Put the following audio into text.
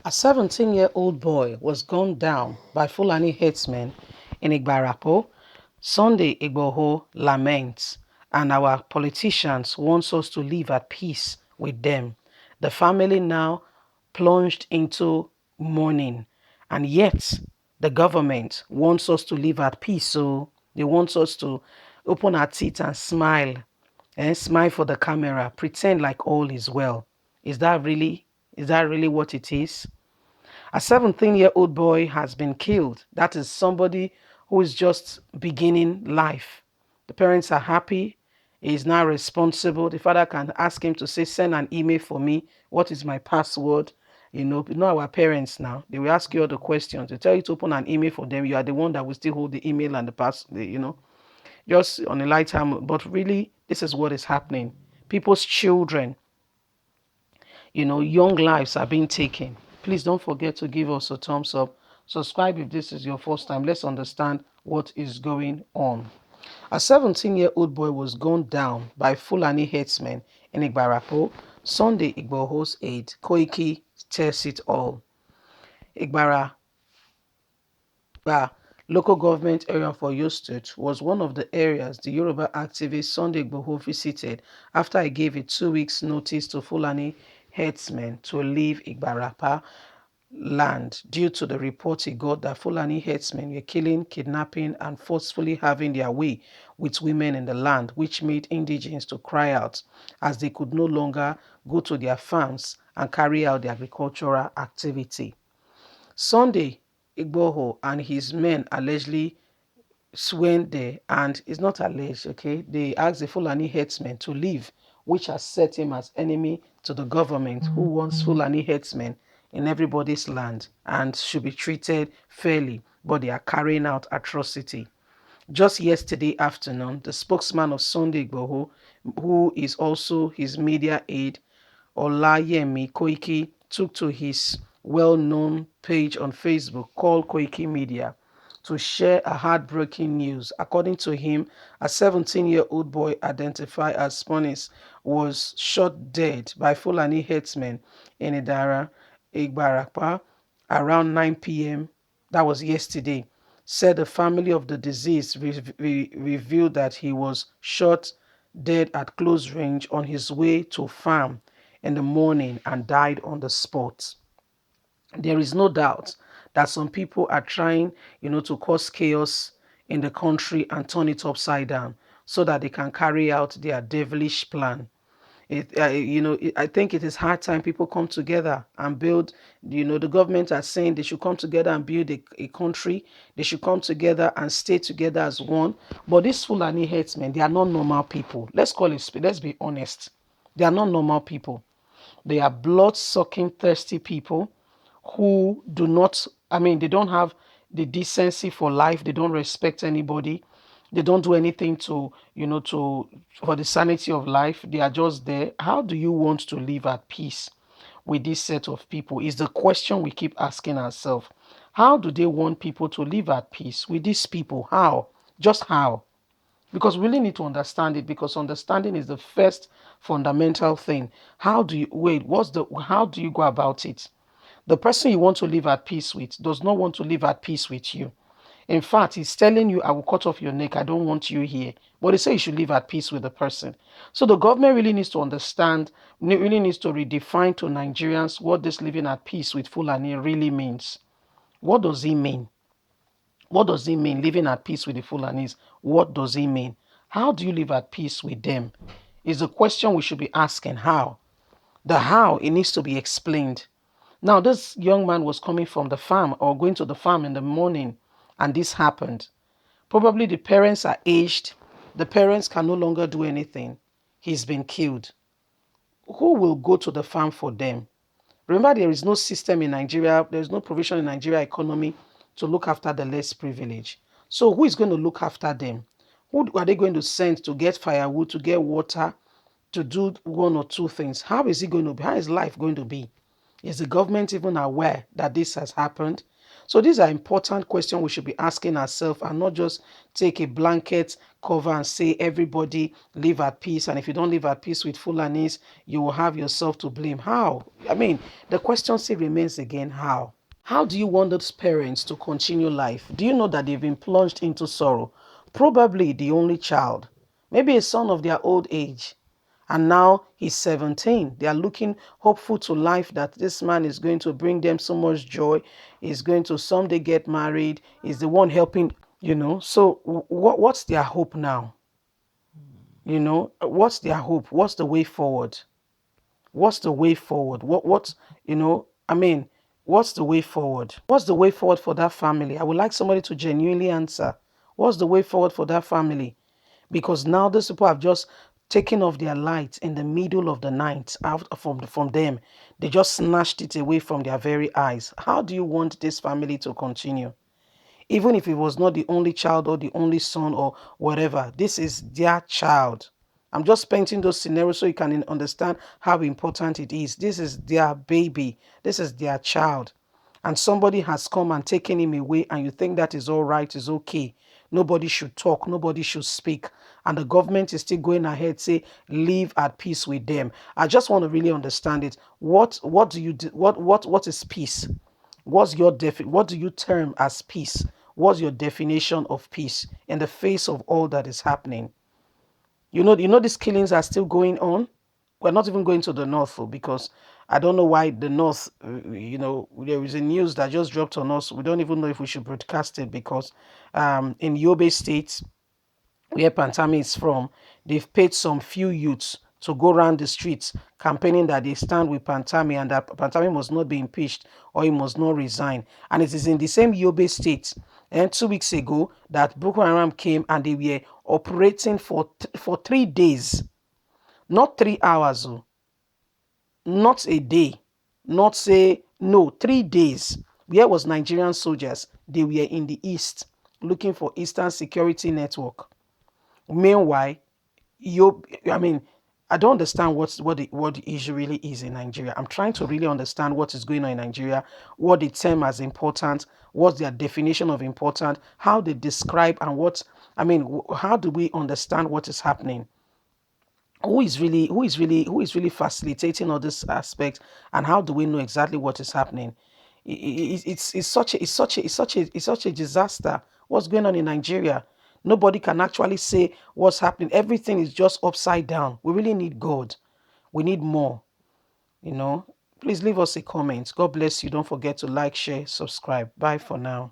A 17-year-old boy was gunned down by Fulani herdsmen in IBAROPA. Sunday IGBOHO laments, and our politicians want us to live at peace with them. The family now plunged into mourning, and yet the government wants us to live at peace. So they want us to open our teeth and smile, and smile for the camera, pretend like all is well. Is that really what it is? A 17-year-old boy has been killed. That is somebody who is just beginning life. The parents are happy. He is now responsible. The father can ask him to say, send an email for me. What is my password? Our parents now. They will ask you all the questions. They tell you to open an email for them. You are the one that will still hold the email and the password, just on a light time. But really, this is what is happening. People's children, young lives are being taken. Please don't forget to give us a thumbs up. Subscribe if this is your first time. Let's understand what is going on. A 17-year-old boy was gunned down by Fulani herdsmen in IBAROPA. Sunday IGBOHO's aide, Koiki, tells it all. Igbara local government area for Oyo State was one of the areas the Yoruba activist Sunday IGBOHO visited after he gave a 2 weeks notice to Fulani herdsmen to leave IBAROPA land due to the report he got that Fulani herdsmen were killing, kidnapping, and forcefully having their way with women in the land, which made indigents to cry out as they could no longer go to their farms and carry out their agricultural activity. Sunday IGBOHO and his men allegedly went there, and it's not alleged, okay? They asked the Fulani herdsmen to leave, which has set him as enemy to the government who wants Fulani herdsmen in everybody's land and should be treated fairly, but they are carrying out atrocity. Just yesterday afternoon, the spokesman of Sunday IGBOHO, who is also his media aide, Olayemi Koiki, took to his well-known page on Facebook called Koiki Media to share a heartbreaking news. According to him, a 17-year-old boy identified as Sponis was shot dead by Fulani herdsmen in IBAROPA around 9 p.m. That was yesterday. Said the family of the deceased revealed that he was shot dead at close range on his way to farm in the morning and died on the spot. There is no doubt that some people are trying, to cause chaos in the country and turn it upside down so that they can carry out their devilish plan. I think it is high time people come together and build. The government are saying they should come together and build a country. They should come together and stay together as one. But these Fulani herdsmen, they are not normal people. Let's call it. Let's be honest. They are not normal people. They are blood-sucking, thirsty people who do not, they don't have the decency for life. They don't respect anybody. They don't do anything for the sanity of life. They are just there. How do you want to live at peace with this set of people is the question we keep asking ourselves. How do they want people to live at peace with these people? How? Just how? Because we really need to understand it, because understanding is the first fundamental thing. How do you go about it? The person you want to live at peace with does not want to live at peace with you. In fact, he's telling you, I will cut off your neck. I don't want you here. But they say you should live at peace with the person. So the government really needs to understand, really needs to redefine to Nigerians what this living at peace with Fulani really means. What does it mean? What does it mean living at peace with the Fulanis? What does it mean? How do you live at peace with them? Is the question we should be asking. How? The how, it needs to be explained. Now, this young man was coming from the farm or going to the farm in the morning, and this happened. Probably the parents are aged. The parents can no longer do anything. He's been killed. Who will go to the farm for them? Remember, there is no system in Nigeria, there is no provision in Nigeria economy to look after the less privileged. So who is going to look after them? Who are they going to send to get firewood, to get water, to do one or two things? How is it going to be? How is life going to be? Is the government even aware that this has happened? So these are important questions we should be asking ourselves, and not just take a blanket cover and say everybody live at peace. And if you don't live at peace with Fulanis, you will have yourself to blame. How? I mean, the question still remains again, how? How do you want those parents to continue life? Do you know that they've been plunged into sorrow? Probably the only child, maybe a son of their old age. And now he's 17. They are looking hopeful to life that this man is going to bring them so much joy. He's going to someday get married. He's the one helping, So what's their hope now? What's their hope? What's the way forward? What's the way forward? What's the way forward? What's the way forward for that family? I would like somebody to genuinely answer. What's the way forward for that family? Because now these people have just taken off their light in the middle of the night out from them. They just snatched it away from their very eyes. How do you want this family to continue? Even if it was not the only child or the only son or whatever, this is their child. I'm just painting those scenarios so you can understand how important it is. This is their baby. This is their child. And somebody has come and taken him away, and you think that is all right, is okay. Nobody should talk, nobody should speak. And the government is still going ahead, say, live at peace with them. I just want to really understand it. What do you do? What is peace? What do you term as peace? What's your definition of peace in the face of all that is happening? These killings are still going on. We're not even going to the north, because I don't know why the north, there is a news that just dropped on us. We don't even know if we should broadcast it, because in Yobe State, where Pantami is from, they've paid some few youths to go around the streets campaigning that they stand with Pantami and that Pantami must not be impeached or he must not resign. And it is in the same Yobe State, and 2 weeks ago, that Boko Haram came and they were operating for 3 days, not 3 hours, not a day, not say no, 3 days. Where was Nigerian soldiers? They were in the east looking for Eastern Security Network. Meanwhile, I don't understand what the issue really is in Nigeria. I'm trying to really understand what is going on in Nigeria, what they term as important, what's their definition of important, how they describe, and how do we understand what is happening? Who is really facilitating all this aspect, and how do we know exactly what is happening? It's such a disaster. What's going on in Nigeria? Nobody can actually say what's happening. Everything is just upside down. We really need God. We need more. Please leave us a comment. God bless you. Don't forget to like, share, subscribe. Bye for now.